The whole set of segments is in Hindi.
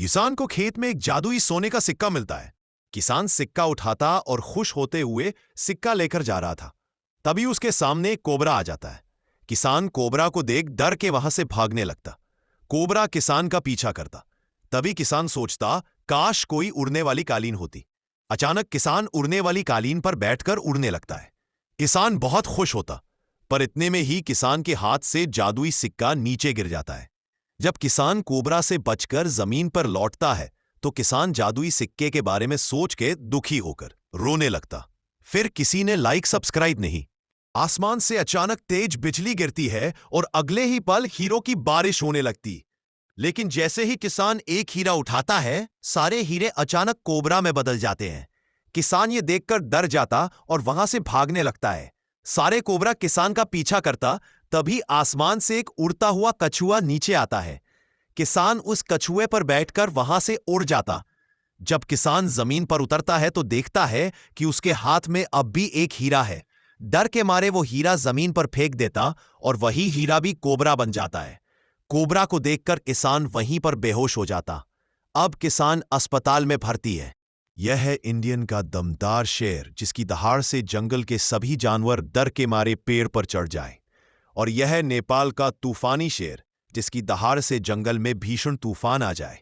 किसान को खेत में एक जादुई सोने का सिक्का मिलता है। किसान सिक्का उठाता और खुश होते हुए सिक्का लेकर जा रहा था। तभी उसके सामने एक कोबरा आ जाता है। किसान कोबरा को देख डर के वहां से भागने लगता। कोबरा किसान का पीछा करता। तभी किसान सोचता, काश कोई उड़ने वाली कालीन होती। अचानक किसान उड़ने वाली कालीन पर बैठकर उड़ने लगता है। किसान बहुत खुश होता, पर इतने में ही किसान के हाथ से जादुई सिक्का नीचे गिर जाता है। जब किसान कोबरा से बचकर जमीन पर लौटता है तो किसान जादुई सिक्के के बारे में सोच के दुखी होकर रोने लगता। फिर किसी ने लाइक सब्सक्राइब नहीं। आसमान से अचानक तेज बिजली गिरती है और अगले ही पल हीरों की बारिश होने लगती। लेकिन जैसे ही किसान एक हीरा उठाता है, सारे हीरे अचानक कोबरा में बदल जाते हैं। किसान ये देखकर डर जाता और वहां से भागने लगता है। सारे कोबरा किसान का पीछा करता। तभी आसमान से एक उड़ता हुआ कछुआ नीचे आता है। किसान उस कछुए पर बैठकर वहां से उड़ जाता। जब किसान जमीन पर उतरता है तो देखता है कि उसके हाथ में अब भी एक हीरा है। डर के मारे वो हीरा जमीन पर फेंक देता और वही हीरा भी कोबरा बन जाता है। कोबरा को देखकर किसान वहीं पर बेहोश हो जाता। अब किसान अस्पताल में भर्ती है। यह है इंडियन का दमदार शेर, जिसकी दहाड़ से जंगल के सभी जानवर डर के मारे पेड़ पर चढ़ जाए। और यह है नेपाल का तूफानी शेर, जिसकी दहाड़ से जंगल में भीषण तूफान आ जाए।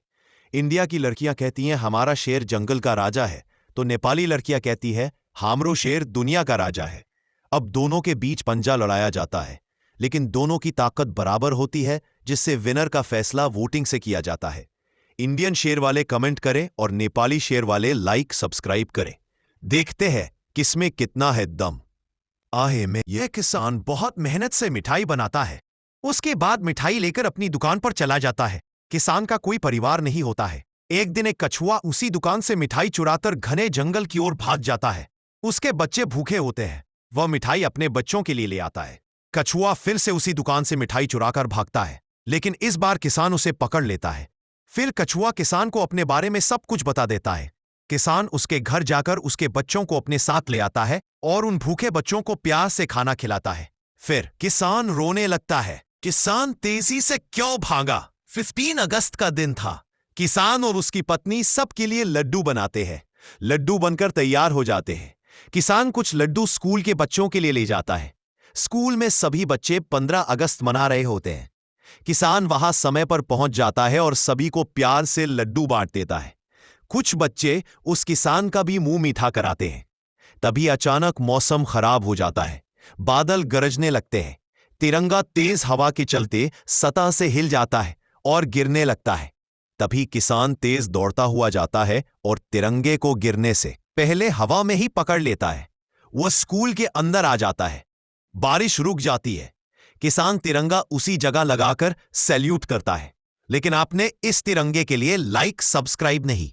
इंडिया की लड़कियां कहती हैं हमारा शेर जंगल का राजा है, तो नेपाली लड़कियां कहती है हामरो शेर दुनिया का राजा है। अब दोनों के बीच पंजा लड़ाया जाता है, लेकिन दोनों की ताकत बराबर होती है, जिससे विनर का फैसला वोटिंग से किया जाता है। इंडियन शेर वाले कमेंट करें और नेपाली शेर वाले लाइक सब्सक्राइब करें। देखते हैं किसमें कितना है दम। आहे में यह किसान बहुत मेहनत से मिठाई बनाता है। उसके बाद मिठाई लेकर अपनी दुकान पर चला जाता है। किसान का कोई परिवार नहीं होता है। एक दिन एक कछुआ उसी दुकान से मिठाई चुराकर घने जंगल की ओर भाग जाता है। उसके बच्चे भूखे होते हैं। वह मिठाई अपने बच्चों के लिए ले आता है। कछुआ फिर से उसी दुकान से मिठाई चुराकर भागता है, लेकिन इस बार किसान उसे पकड़ लेता है। फिर कछुआ किसान को अपने बारे में सब कुछ बता देता है। किसान उसके घर जाकर उसके बच्चों को अपने साथ ले आता है और उन भूखे बच्चों को प्यार से खाना खिलाता है। फिर किसान रोने लगता है। किसान तेजी से क्यों भागा? 15 अगस्त का दिन था। किसान और उसकी पत्नी सबके लिए लड्डू बनाते हैं। लड्डू बनकर तैयार हो जाते हैं। किसान कुछ लड्डू स्कूल के बच्चों के लिए ले जाता है। स्कूल में सभी बच्चे 15 अगस्त मना रहे होते हैं। किसान वहां समय पर पहुंच जाता है और सभी को प्यार से लड्डू बांट देता है। कुछ बच्चे उस किसान का भी मुंह मीठा कराते हैं। तभी अचानक मौसम खराब हो जाता है। बादल गरजने लगते हैं। तिरंगा तेज हवा के चलते सतह से हिल जाता है और गिरने लगता है। तभी किसान तेज दौड़ता हुआ जाता है और तिरंगे को गिरने से पहले हवा में ही पकड़ लेता है। वह स्कूल के अंदर आ जाता है। बारिश रुक जाती है। किसान तिरंगा उसी जगह लगाकर सैल्यूट करता है। लेकिन आपने इस तिरंगे के लिए लाइक सब्सक्राइब नहीं।